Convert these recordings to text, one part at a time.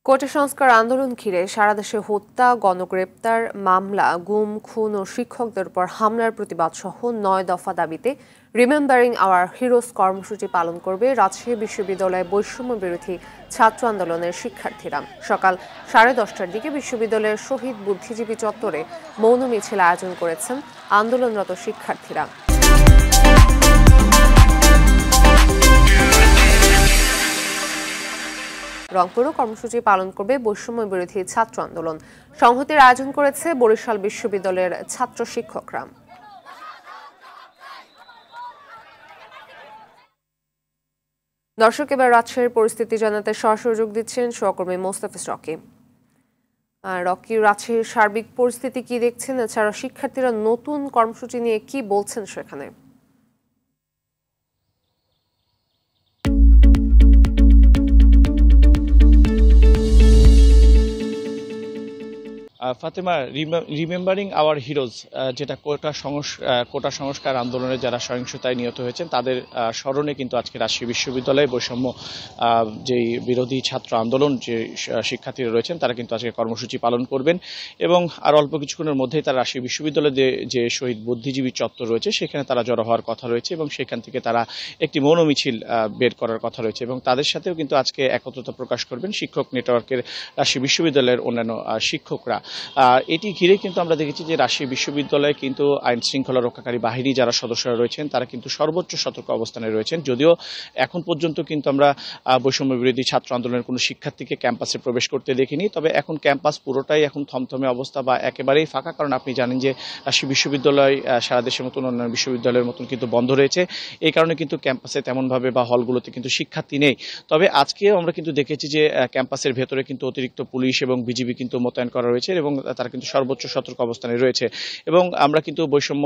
কোটা সংস্কার আন্দোলন ঘিরে সারা দেশে হত্যা, গণগ্রেপ্তার, মামলা, গুম, খুন ও শিক্ষকদের উপর হামলার প্রতিবাদ সহ ৯ দফা দাবিতে রিমেম্বারিং আওয়ার হিরোজ কর্মসূচি পালন করবে রাজশাহী বিশ্ববিদ্যালয়ে বৈষম্য বিরোধী ছাত্র আন্দোলনের শিক্ষার্থীরা। সকাল 10:30টার দিকে বিশ্ববিদ্যালয়ের শহীদ বুদ্ধিজীবী চত্বরে মৌন মিছিল আয়োজন করেছেন আন্দোলনরত শিক্ষার্থীরা। রংপুরও কর্মসূচি পালন করবে বৈষম্য বিরোধী ছাত্র আন্দোলন। সংহতির আয়োজন করেছে বরিশাল বিশ্ববিদ্যালয়ের ছাত্র শিক্ষকরা। দর্শক, এবার রাজশাহীর পরিস্থিতি জানাতে সরাসরি যোগ দিচ্ছেন সহকর্মী মোস্তাফিজ রকি। রকি, রাজশাহীর সার্বিক পরিস্থিতি কি দেখছেন? এছাড়া শিক্ষার্থীরা নতুন কর্মসূচি নিয়ে কি বলছেন সেখানে? ফাতেমা, রিমেম্বারিং আওয়ার হিরোজ, যেটা কোটা সংস্কার আন্দোলনে যারা সহিংসতায় নিহত হয়েছেন তাদের স্মরণে কিন্তু আজকে রাজশাহী বিশ্ববিদ্যালয়ে বৈষম্য যেই বিরোধী ছাত্র আন্দোলন যে শিক্ষার্থীরা রয়েছেন তারা কিন্তু আজকে কর্মসূচি পালন করবেন এবং আর অল্প কিছুক্ষণের মধ্যেই তারা রাজশাহী বিশ্ববিদ্যালয়ে যে শহীদ বুদ্ধিজীবী চত্বর রয়েছে সেখানে তারা জড়ো হওয়ার কথা রয়েছে এবং সেখান থেকে তারা একটি মৌন মিছিল বের করার কথা রয়েছে এবং তাদের সাথেও কিন্তু আজকে একত্রতা প্রকাশ করবেন শিক্ষক নেটওয়ার্কের রাজশাহী বিশ্ববিদ্যালয়ের অন্যান্য শিক্ষকরা। এটি ঘিরে কিন্তু আমরা দেখেছি যে রাজশাহী বিশ্ববিদ্যালয়ে কিন্তু আইন শৃঙ্খলা রক্ষাকারী বাহিনী যারা সদস্যরা রয়েছেন তারা কিন্তু সর্বোচ্চ সতর্ক অবস্থানে রয়েছেন। যদিও এখন পর্যন্ত কিন্তু আমরা বৈষম্য বিরোধী ছাত্র আন্দোলনের কোনো শিক্ষার্থীকে ক্যাম্পাসে প্রবেশ করতে দেখিনি, তবে এখন ক্যাম্পাস পুরোটাই এখন থমথমে অবস্থা বা একেবারেই ফাঁকা, কারণ আপনি জানেন যে রাজশাহী বিশ্ববিদ্যালয় সারা দেশের মতন অন্যান্য বিশ্ববিদ্যালয়ের মতন কিন্তু বন্ধ রয়েছে। এই কারণে কিন্তু ক্যাম্পাসে তেমনভাবে বা হলগুলোতে কিন্তু শিক্ষার্থী নেই। তবে আজকেও আমরা কিন্তু দেখেছি যে ক্যাম্পাসের ভেতরে কিন্তু অতিরিক্ত পুলিশ এবং বিজিবি কিন্তু মোতায়েন করা রয়েছে এবং তারা কিন্তু সর্বোচ্চ সতর্ক অবস্থানে রয়েছে এবং আমরা কিন্তু বৈষম্য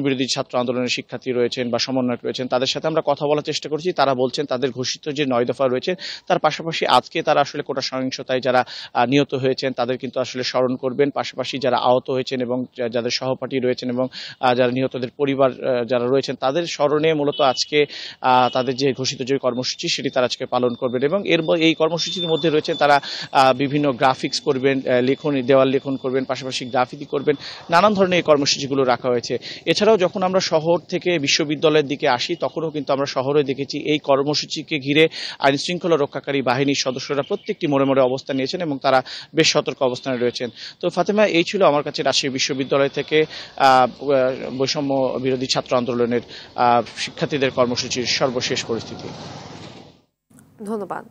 বিরোধী ছাত্র আন্দোলনের শিক্ষার্থী রয়েছেন বা সমন্বয়ক রয়েছেন তাদের সাথে আমরা কথা বলার চেষ্টা করছি। তারা বলছেন তাদের ঘোষিত যে 9 দফা রয়েছে তার পাশাপাশি আজকে তারা আসলে কোটা সহিংসতায় যারা নিহত হয়েছেন তাদের কিন্তু আসলে স্মরণ করবেন, পাশাপাশি যারা আহত হয়েছেন এবং যাদের সহপাঠী রয়েছেন এবং যারা নিহতদের পরিবার যারা রয়েছেন তাদের স্মরণে মূলত আজকে তাদের যে ঘোষিত যে কর্মসূচি সেটি তারা আজকে পালন করবেন এবং এই কর্মসূচির মধ্যে রয়েছে তারা বিভিন্ন গ্রাফিক্স করবেন, দেওয়াল লেখন করবেন, পাশাপাশি গ্রাফিতি করবেন, নানান ধরনের এই কর্মসূচিগুলো রাখা হয়েছে। এছাড়াও যখন আমরা শহর থেকে বিশ্ববিদ্যালয়ের দিকে আসি তখনও কিন্তু আমরা শহরে দেখেছি এই কর্মসূচিকে ঘিরে আইন শৃঙ্খলা রক্ষাকারী বাহিনীর সদস্যরা প্রত্যেকটি মোড়ে মোড়ে অবস্থান নিয়েছেন এবং তারা বেশ সতর্ক অবস্থানে রয়েছেন। তো ফাতেমা, এই ছিল আমার কাছে রাজশাহী বিশ্ববিদ্যালয় থেকে বৈষম্য বিরোধী ছাত্র আন্দোলনের শিক্ষার্থীদের কর্মসূচির সর্বশেষ পরিস্থিতি। ধন্যবাদ।